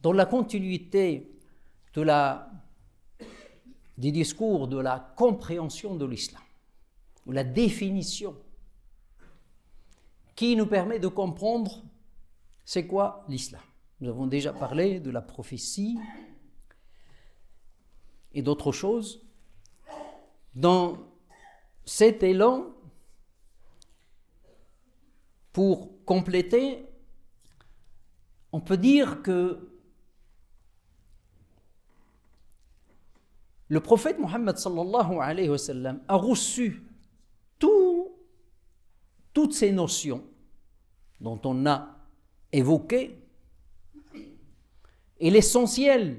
dans la continuité des discours de la compréhension de l'islam, ou la définition qui nous permet de comprendre c'est quoi l'islam. Nous avons déjà parlé de la prophétie et d'autres choses. Dans cet élan, pour compléter, on peut dire que le prophète Mohammed sallallahu alayhi wa sallam a reçu toutes ces notions dont on a évoqué, et l'essentiel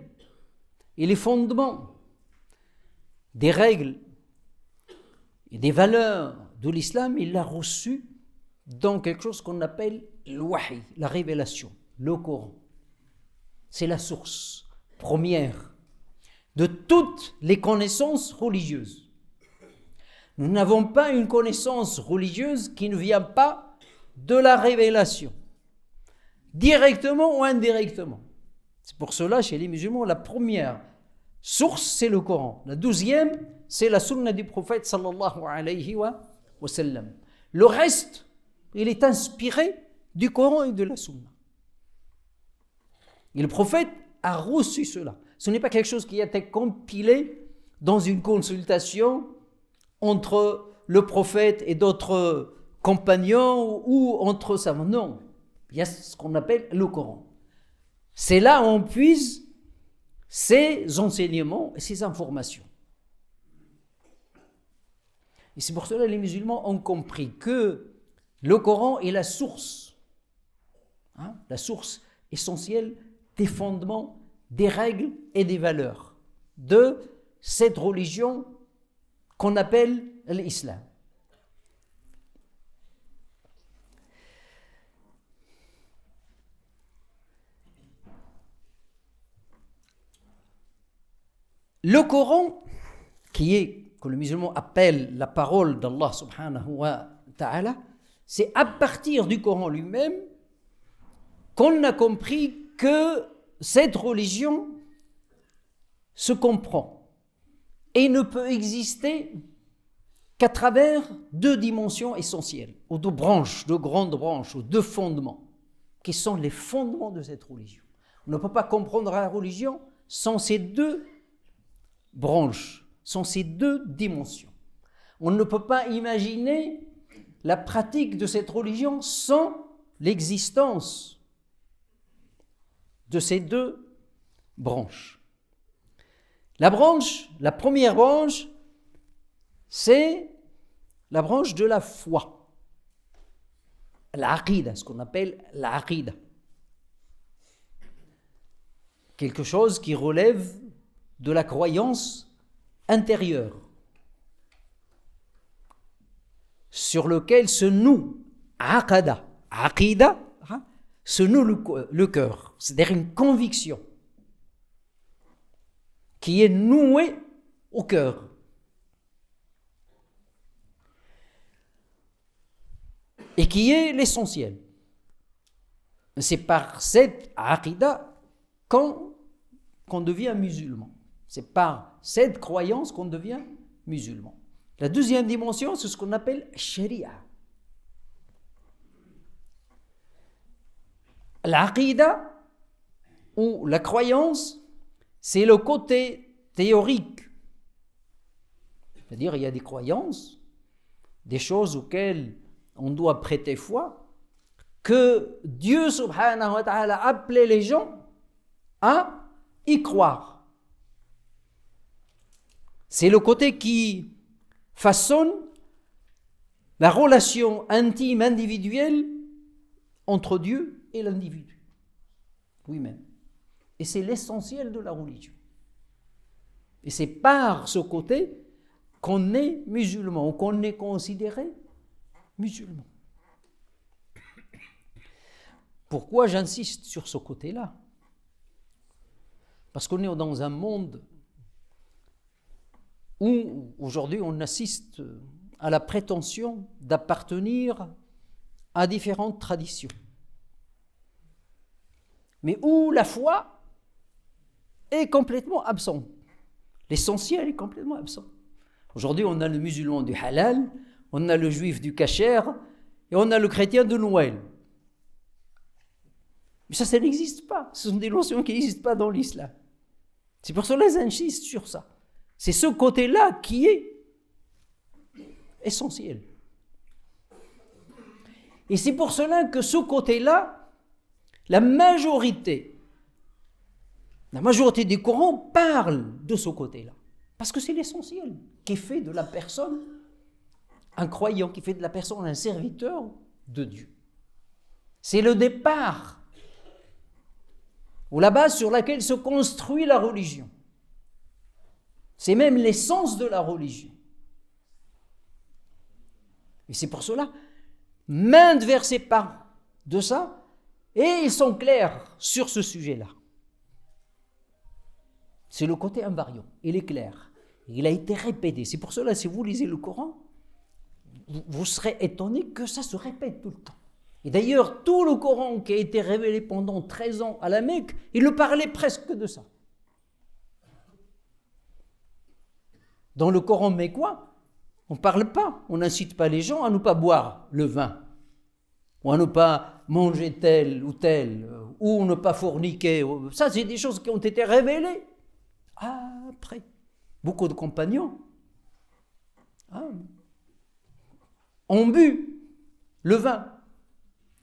et les fondements des règles et des valeurs de l'islam, il l'a reçu dans quelque chose qu'on appelle l'wahi, la révélation, le Coran. C'est la source première de toutes les connaissances religieuses. Nous n'avons pas une connaissance religieuse qui ne vient pas de la révélation, directement ou indirectement. C'est pour cela, chez les musulmans, la première source, c'est le Coran. La deuxième, c'est la sunna du prophète sallallahu alayhi wa sallam. Le reste, il est inspiré du Coran et de la sunna. Et le prophète a reçu cela. Ce n'est pas quelque chose qui a été compilé dans une consultation entre le prophète et d'autres compagnons ou entre savants. Non, il y a ce qu'on appelle le Coran. C'est là où on puise ces enseignements et ces informations. Et c'est pour cela que les musulmans ont compris que le Coran est la source essentielle des fondements, des règles et des valeurs de cette religion qu'on appelle l'islam. Le Coran, que le musulman appelle la parole d'Allah subhanahu wa ta'ala, c'est à partir du Coran lui-même qu'on a compris que cette religion se comprend et ne peut exister qu'à travers deux dimensions essentielles, ou deux branches, deux grandes branches, ou deux fondements, qui sont les fondements de cette religion. On ne peut pas comprendre la religion sans ces deux branches, sans ces deux dimensions. On ne peut pas imaginer la pratique de cette religion sans l'existence de ces deux branches. La première branche, c'est la branche de la foi. L'aqida, ce qu'on appelle l'aqida. Quelque chose qui relève de la croyance intérieure, sur lequel se noue aqida, se noue le cœur, c'est-à-dire une conviction qui est nouée au cœur. Et qui est l'essentiel. C'est par cette aqida qu'on devient musulman. C'est par cette croyance qu'on devient musulman. La deuxième dimension, c'est ce qu'on appelle sharia. L'aqida, ou la croyance, c'est le côté théorique. C'est-à-dire, il y a des croyances, des choses auxquelles on doit prêter foi, que Dieu subhanahu wa ta'ala a appelé les gens à y croire. C'est le côté qui façonne la relation intime, individuelle entre Dieu et l'individu lui-même. Et c'est l'essentiel de la religion. Et c'est par ce côté qu'on est musulman, ou qu'on est considéré musulman. Pourquoi j'insiste sur ce côté-là ? Parce qu'on est dans un monde où aujourd'hui on assiste à la prétention d'appartenir à différentes traditions. Mais où la foi est complètement absent. L'essentiel est complètement absent. Aujourd'hui, on a le musulman du halal, on a le juif du kasher et on a le chrétien de Noël. Mais ça n'existe pas. Ce sont des notions qui n'existent pas dans l'islam. C'est pour cela qu'ils insistent sur ça. C'est ce côté-là qui est essentiel. Et c'est pour cela que ce côté-là, la majorité des Corans parle de ce côté-là. Parce que c'est l'essentiel qui fait de la personne un croyant, qui fait de la personne un serviteur de Dieu. C'est le départ, ou la base sur laquelle se construit la religion. C'est même l'essence de la religion. Et c'est pour cela, maintes versets parlent de ça, et ils sont clairs sur ce sujet-là. C'est le côté invariant, il est clair. Il a été répété. C'est pour cela, si vous lisez le Coran, vous serez étonné que ça se répète tout le temps. Et d'ailleurs, tout le Coran qui a été révélé pendant 13 ans à la Mecque, il ne parlait presque que de ça. Dans le Coran mécois, on ne parle pas, on n'incite pas les gens à ne pas boire le vin, ou à ne pas manger tel ou tel, ou ne pas forniquer. Ça, c'est des choses qui ont été révélées après. Beaucoup de compagnons ont bu le vin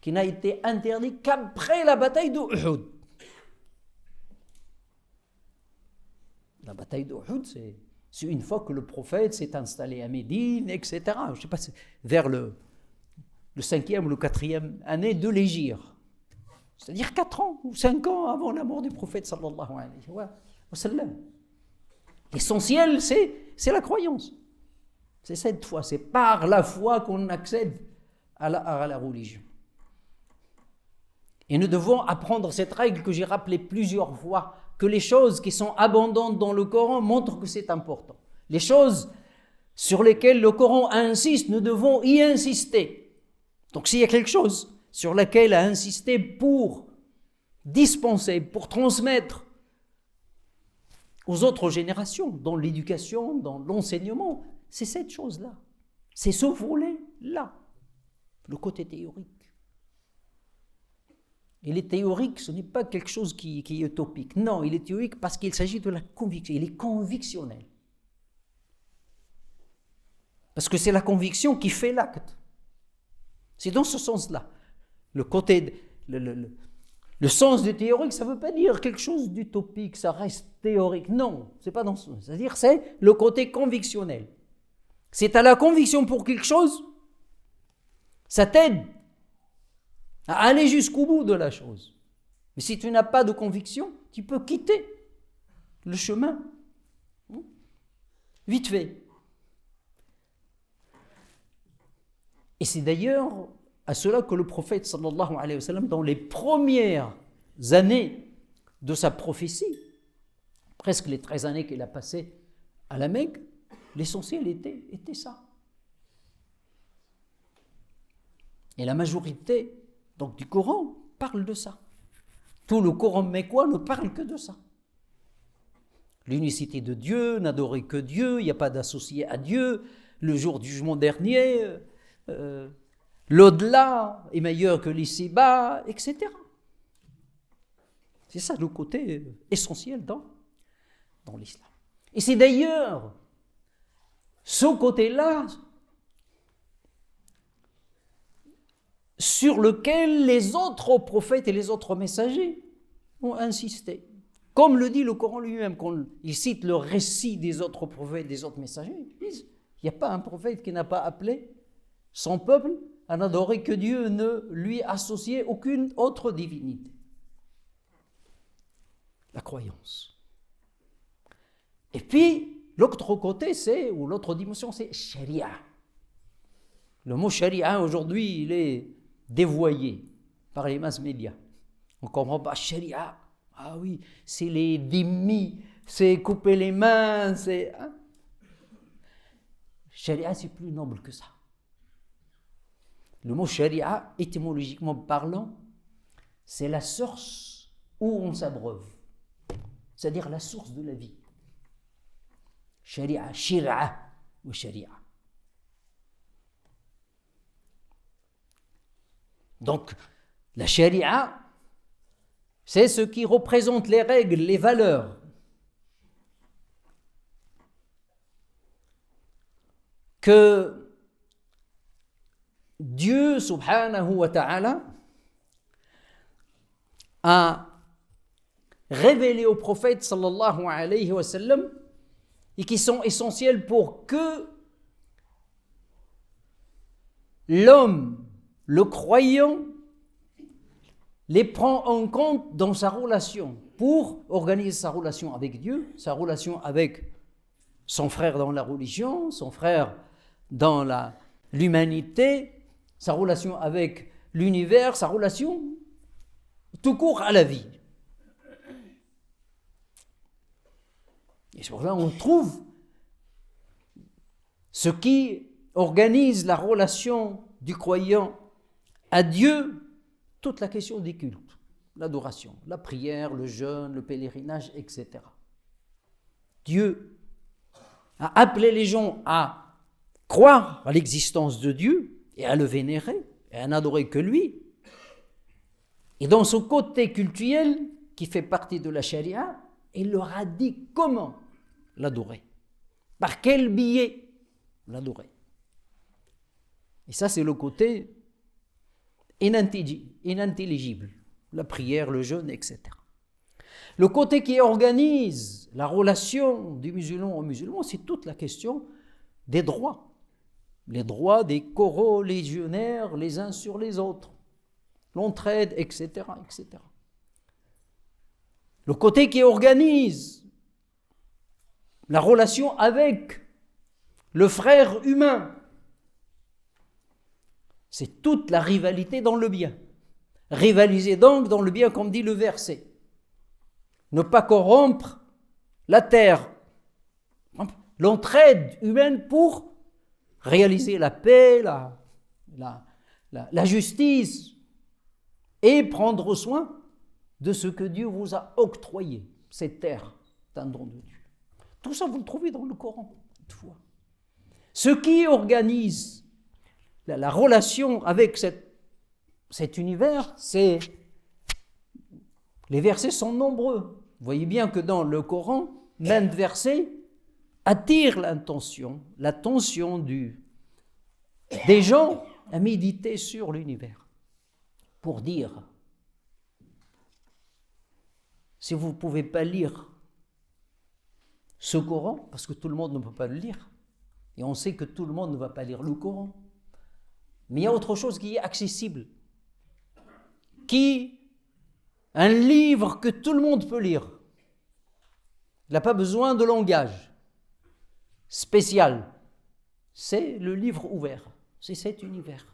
qui n'a été interdit qu'après la bataille d'Uhud. La bataille d'Uhud, c'est une fois que le prophète s'est installé à Médine, etc. Je ne sais pas, vers le 5e ou le 4e année de l'Hégire. C'est-à-dire 4 ans ou 5 ans avant la mort du prophète sallallahu alayhi wa sallam. L'essentiel, c'est la croyance. C'est cette foi, c'est par la foi qu'on accède à la religion. Et nous devons apprendre cette règle que j'ai rappelée plusieurs fois, que les choses qui sont abondantes dans le Coran montrent que c'est important. Les choses sur lesquelles le Coran insiste, nous devons y insister. Donc s'il y a quelque chose sur laquelle à insister pour dispenser, pour transmettre aux autres générations, dans l'éducation, dans l'enseignement, c'est cette chose-là. C'est ce volet-là, le côté théorique. Il est théorique, ce n'est pas quelque chose qui est utopique. Non, il est théorique parce qu'il s'agit de la conviction. Il est convictionnel. Parce que c'est la conviction qui fait l'acte. C'est dans ce sens-là. Le sens du théorique, ça ne veut pas dire quelque chose d'utopique, ça reste théorique. Non, c'est pas dans ce sens. C'est-à-dire c'est le côté convictionnel. C'est à la conviction pour quelque chose, ça t'aide à aller jusqu'au bout de la chose. Mais si tu n'as pas de conviction, tu peux quitter le chemin vite fait. Et c'est d'ailleurs à cela que le prophète sallallahu alayhi wa sallam, dans les premières années de sa prophétie, presque les 13 années qu'il a passées à la Mecque, l'essentiel était ça. Et la majorité donc, du Coran parle de ça. Tout le Coran mécois ne parle que de ça. L'unicité de Dieu, n'adorer que Dieu, il n'y a pas d'associé à Dieu, le jour du jugement dernier, l'au-delà est meilleur que l'ici-bas, etc. C'est ça le côté essentiel dans l'islam. Et c'est d'ailleurs ce côté-là sur lequel les autres prophètes et les autres messagers ont insisté. Comme le dit le Coran lui-même, quand il cite le récit des autres prophètes, des autres messagers, ils disent, il n'y a pas un prophète qui n'a pas appelé son peuple à n'adorer que Dieu, ne lui associer aucune autre divinité. La croyance. Et puis, l'autre côté, ou l'autre dimension, c'est sharia. Le mot sharia, aujourd'hui, il est dévoyé par les mass médias. On ne comprend pas sharia. Ah oui, c'est les dhimmis, c'est couper les mains, c'est... Hein? Sharia, c'est plus noble que ça. Le mot sharia, étymologiquement parlant, c'est la source où on s'abreuve. c'est-à-dire la source de la vie. Sharia, shir'a ou sharia. Donc, la sharia, c'est ce qui représente les règles, les valeurs. Que Dieu, subhanahu wa ta'ala, a révélé au prophète, sallallahu alayhi wa sallam, et qui sont essentiels pour que l'homme, le croyant, les prend en compte dans sa relation, pour organiser sa relation avec Dieu, sa relation avec son frère dans la religion, son frère dans l'humanité, sa relation avec l'univers, sa relation tout court à la vie. Et c'est pour ça qu'on trouve ce qui organise la relation du croyant à Dieu, toute la question des cultes, l'adoration, la prière, le jeûne, le pèlerinage, etc. Dieu a appelé les gens à croire à l'existence de Dieu et à le vénérer et à n'adorer que lui. Et dans ce côté cultuel qui fait partie de la charia, il leur a dit comment l'adorer, par quel biais l'adorer. Et ça, c'est le côté inintelligible, la prière, le jeûne, etc. Le côté qui organise la relation du musulman au musulman, c'est toute la question des droits. Les droits des corolégionnaires les uns sur les autres, l'entraide, etc., etc. Le côté qui organise la relation avec le frère humain, c'est toute la rivalité dans le bien. Rivaliser donc dans le bien, comme dit le verset. Ne pas corrompre la terre. L'entraide humaine pour réaliser la paix, la justice et prendre soin de ce que Dieu vous a octroyé, cette terre, c'est un don de Dieu. Tout ça, vous le trouvez dans le Coran, toutefois. Ce qui organise la relation avec cet univers, c'est... Les versets sont nombreux. Vous voyez bien que dans le Coran, l'un des versets attire l'attention des gens à méditer sur l'univers. Pour dire, si vous ne pouvez pas lire ce Coran, parce que tout le monde ne peut pas le lire, et on sait que tout le monde ne va pas lire le Coran, mais il y a autre chose qui est accessible, un livre que tout le monde peut lire. Il n'a pas besoin de langage spécial. C'est le livre ouvert, c'est cet univers.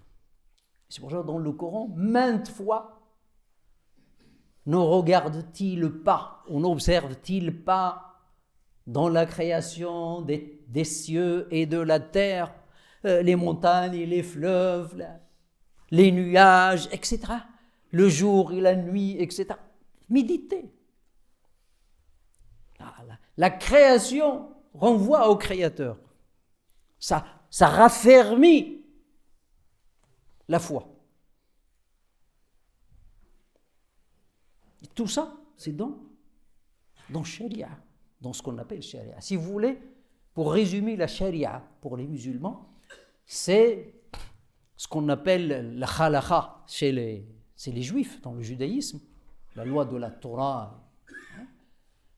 C'est pour ça que dans le Coran, maintes fois, ne regarde-t-il pas, ou n'observe-t-il pas dans la création des cieux et de la terre, les montagnes et les fleuves, les nuages, etc., le jour et la nuit, etc. Méditez. La création renvoie au Créateur. Ça raffermit la foi. Et tout ça, c'est dans Sharia, dans ce qu'on appelle Sharia. Si vous voulez, pour résumer la Sharia pour les musulmans, c'est ce qu'on appelle la halakha chez les juifs, dans le judaïsme, la loi de la Torah,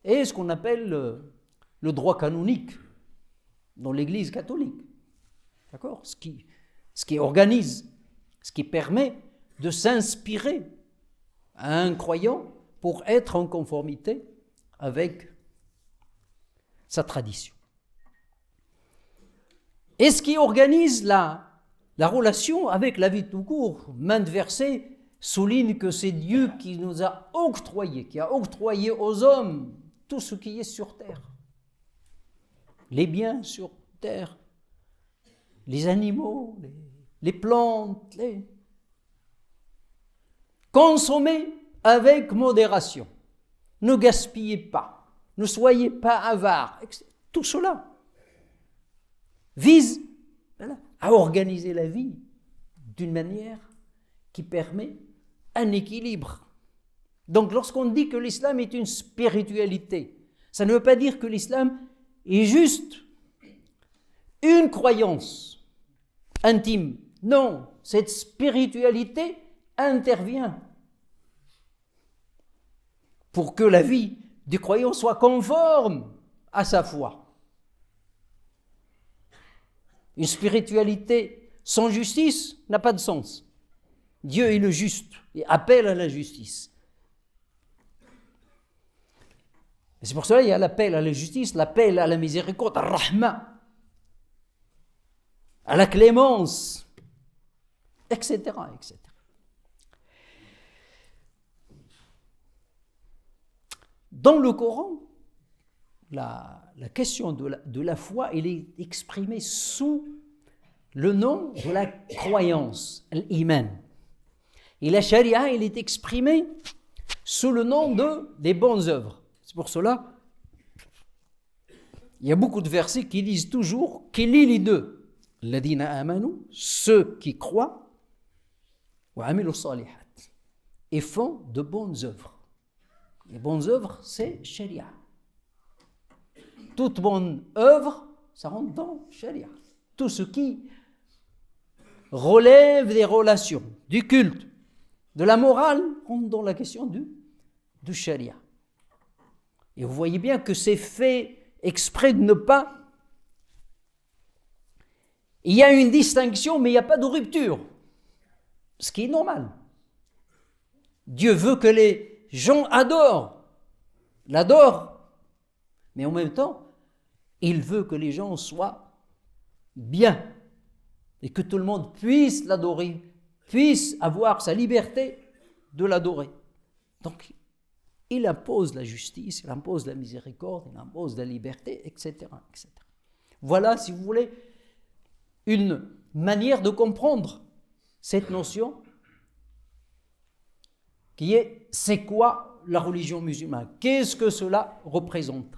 et ce qu'on appelle le droit canonique dans l'Église catholique. D'accord ? Ce qui organise, ce qui permet de s'inspirer à un croyant pour être en conformité avec sa tradition. Et ce qui organise la relation avec la vie tout court, maintes versets soulignent que c'est Dieu qui nous a octroyé, qui a octroyé aux hommes tout ce qui est sur terre. Les biens sur terre, les animaux, les plantes, Consommez avec modération. Ne gaspillez pas. ne soyez pas avares. Tout cela vise à organiser la vie d'une manière qui permet un équilibre. Donc lorsqu'on dit que l'islam est une spiritualité, ça ne veut pas dire que l'islam est juste une croyance intime. Non, cette spiritualité intervient pour que la vie du croyant soit conforme à sa foi. Une spiritualité sans justice n'a pas de sens. Dieu est le juste et appelle à la justice. Et c'est pour cela qu'il y a l'appel à la justice, l'appel à la miséricorde, à rahma, à la clémence, etc., etc. Dans le Coran, la question de la foi, elle est exprimée sous le nom de la croyance, l'iman. Et la charia, elle est exprimée sous le nom des bonnes œuvres. C'est pour cela, il y a beaucoup de versets qui disent toujours qu'il lit les deux. Ladina amanu, ceux qui croient, wa amilu salihat, et font de bonnes œuvres. Les bonnes œuvres, c'est sharia. Toute bonne œuvre, ça rentre dans sharia. Tout ce qui relève des relations, du culte, de la morale, rentre dans la question du sharia. Et vous voyez bien que c'est fait exprès de ne pas... Il y a une distinction, mais il n'y a pas de rupture. Ce qui est normal. Dieu veut que les gens l'adorent. Mais en même temps, il veut que les gens soient bien. Et que tout le monde puisse l'adorer, puisse avoir sa liberté de l'adorer. Donc, il impose la justice, il impose la miséricorde, il impose la liberté, etc., etc. Voilà, si vous voulez, une manière de comprendre cette notion qui est, c'est quoi la religion musulmane? Qu'est-ce que cela représente?